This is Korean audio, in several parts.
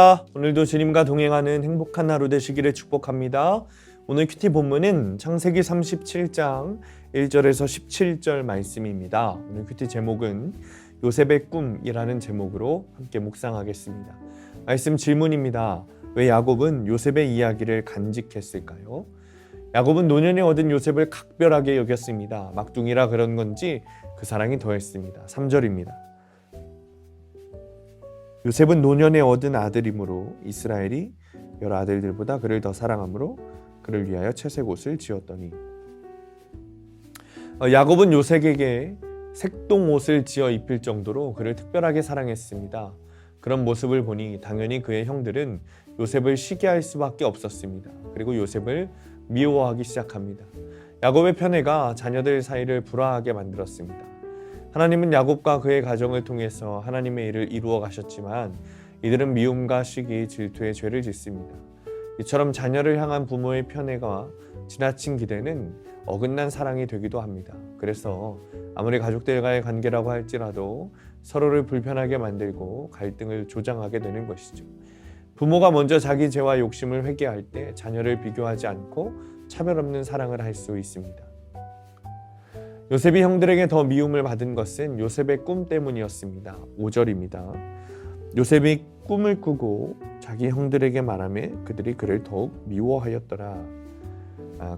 안녕하십니까. 오늘도 주님과 동행하는 행복한 하루 되시기를 축복합니다. 오늘 큐티 본문은 창세기 37장 1절에서 17절 말씀입니다. 오늘 큐티 제목은 요셉의 꿈이라는 제목으로 함께 묵상하겠습니다. 말씀 질문입니다. 왜 야곱은 요셉의 이야기를 간직했을까요? 야곱은 노년에 얻은 요셉을 각별하게 여겼습니다. 막둥이라 그런 건지 그 사랑이 더했습니다. 3절입니다. 요셉은 노년에 얻은 아들이므로 이스라엘이 여러 아들들보다 그를 더 사랑하므로 그를 위하여 채색 옷을 지었더니. 야곱은 요셉에게 색동 옷을 지어 입힐 정도로 그를 특별하게 사랑했습니다. 그런 모습을 보니 당연히 그의 형들은 요셉을 시기할 수밖에 없었습니다. 그리고 요셉을 미워하기 시작합니다. 야곱의 편애가 자녀들 사이를 불화하게 만들었습니다. 하나님은 야곱과 그의 가정을 통해서 하나님의 일을 이루어 가셨지만 이들은 미움과 시기, 질투의 죄를 짓습니다. 이처럼 자녀를 향한 부모의 편애가 지나친 기대는 어긋난 사랑이 되기도 합니다. 그래서 아무리 가족들과의 관계라고 할지라도 서로를 불편하게 만들고 갈등을 조장하게 되는 것이죠. 부모가 먼저 자기 죄와 욕심을 회개할 때 자녀를 비교하지 않고 차별 없는 사랑을 할 수 있습니다. 요셉이 형들에게 더 미움을 받은 것은 요셉의 꿈 때문이었습니다. 5절입니다. 요셉이 꿈을 꾸고 자기 형들에게 말하며 그들이 그를 더욱 미워하였더라.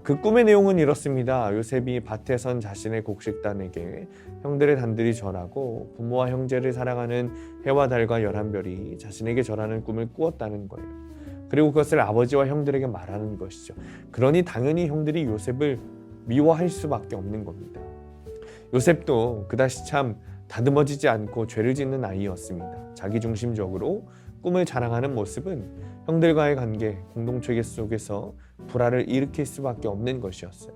그 꿈의 내용은 이렇습니다. 요셉이 밭에 선 자신의 곡식단에게 형들의 단들이 절하고 부모와 형제를 사랑하는 해와 달과 열한 별이 자신에게 절하는 꿈을 꾸었다는 거예요. 그리고 그것을 아버지와 형들에게 말하는 것이죠. 그러니 당연히 형들이 요셉을 미워할 수밖에 없는 겁니다. 요셉도 그다시 참 다듬어지지 않고 죄를 짓는 아이였습니다. 자기중심적으로 꿈을 자랑하는 모습은 형들과의 관계, 공동체 속에서 불화를 일으킬 수밖에 없는 것이었어요.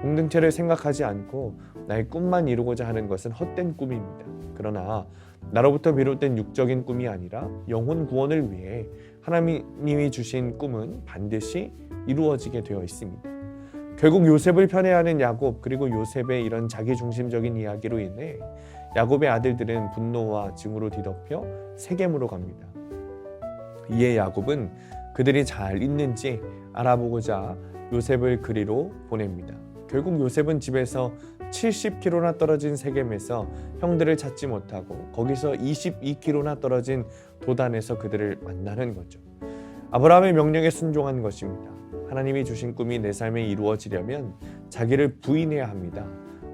공동체를 생각하지 않고 나의 꿈만 이루고자 하는 것은 헛된 꿈입니다. 그러나 나로부터 비롯된 육적인 꿈이 아니라 영혼 구원을 위해 하나님이 주신 꿈은 반드시 이루어지게 되어 있습니다. 결국 요셉을 편애하는 야곱, 그리고 요셉의 이런 자기중심적인 이야기로 인해 야곱의 아들들은 분노와 증오로 뒤덮여 세겜으로 갑니다. 이에 야곱은 그들이 잘 있는지 알아보고자 요셉을 그리로 보냅니다. 결국 요셉은 집에서 70km나 떨어진 세겜에서 형들을 찾지 못하고 거기서 22km나 떨어진 도단에서 그들을 만나는 거죠. 아브라함의 명령에 순종한 것입니다. 하나님이 주신 꿈이 내 삶에 이루어지려면 자기를 부인해야 합니다.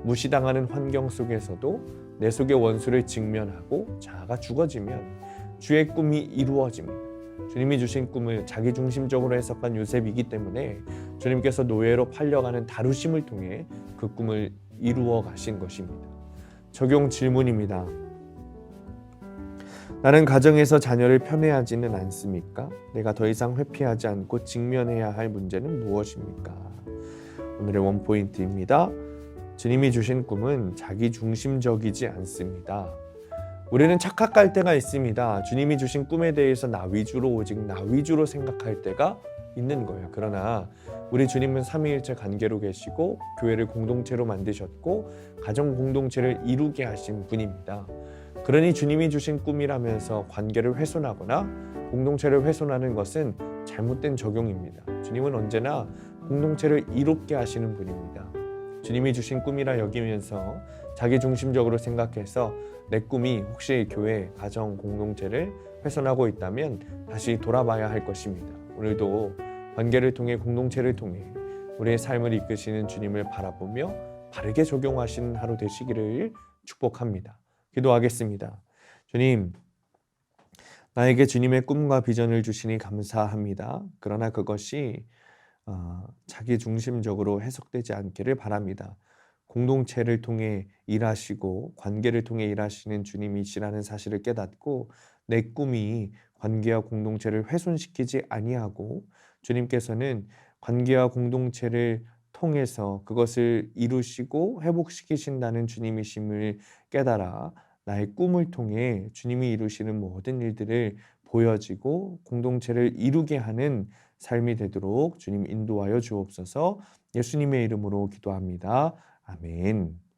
무시당하는 환경 속에서도 내 속의 원수를 직면하고 자아가 죽어지면 주의 꿈이 이루어집니다. 주님이 주신 꿈을 자기중심적으로 해석한 요셉이기 때문에 주님께서 노예로 팔려가는 다루심을 통해 그 꿈을 이루어 가신 것입니다. 적용 질문입니다. 나는 가정에서 자녀를 편애하지는 않습니까? 내가 더 이상 회피하지 않고 직면해야 할 문제는 무엇입니까? 오늘의 원포인트입니다. 주님이 주신 꿈은 자기중심적이지 않습니다. 우리는 착각할 때가 있습니다. 주님이 주신 꿈에 대해서 나 위주로, 오직 나 위주로 생각할 때가 있는 거예요. 그러나 우리 주님은 삼위일체 관계로 계시고 교회를 공동체로 만드셨고 가정 공동체를 이루게 하신 분입니다. 그러니 주님이 주신 꿈이라면서 관계를 훼손하거나 공동체를 훼손하는 것은 잘못된 적용입니다. 주님은 언제나 공동체를 이롭게 하시는 분입니다. 주님이 주신 꿈이라 여기면서 자기중심적으로 생각해서 내 꿈이 혹시 교회, 가정, 공동체를 훼손하고 있다면 다시 돌아봐야 할 것입니다. 오늘도 관계를 통해 공동체를 통해 우리의 삶을 이끄시는 주님을 바라보며 바르게 적용하시는 하루 되시기를 축복합니다. 기도하겠습니다. 주님, 나에게 주님의 꿈과 비전을 주시니 감사합니다. 그러나 그것이 자기중심적으로 해석되지 않기를 바랍니다. 공동체를 통해 일하시고 관계를 통해 일하시는 주님이시라는 사실을 깨닫고 내 꿈이 관계와 공동체를 훼손시키지 아니하고 주님께서는 관계와 공동체를 통해서 그것을 이루시고 회복시키신다는 주님이심을 깨달아 나의 꿈을 통해 주님이 이루시는 모든 일들을 보여지고 공동체를 이루게 하는 삶이 되도록 주님 인도하여 주옵소서. 예수님의 이름으로 기도합니다. 아멘.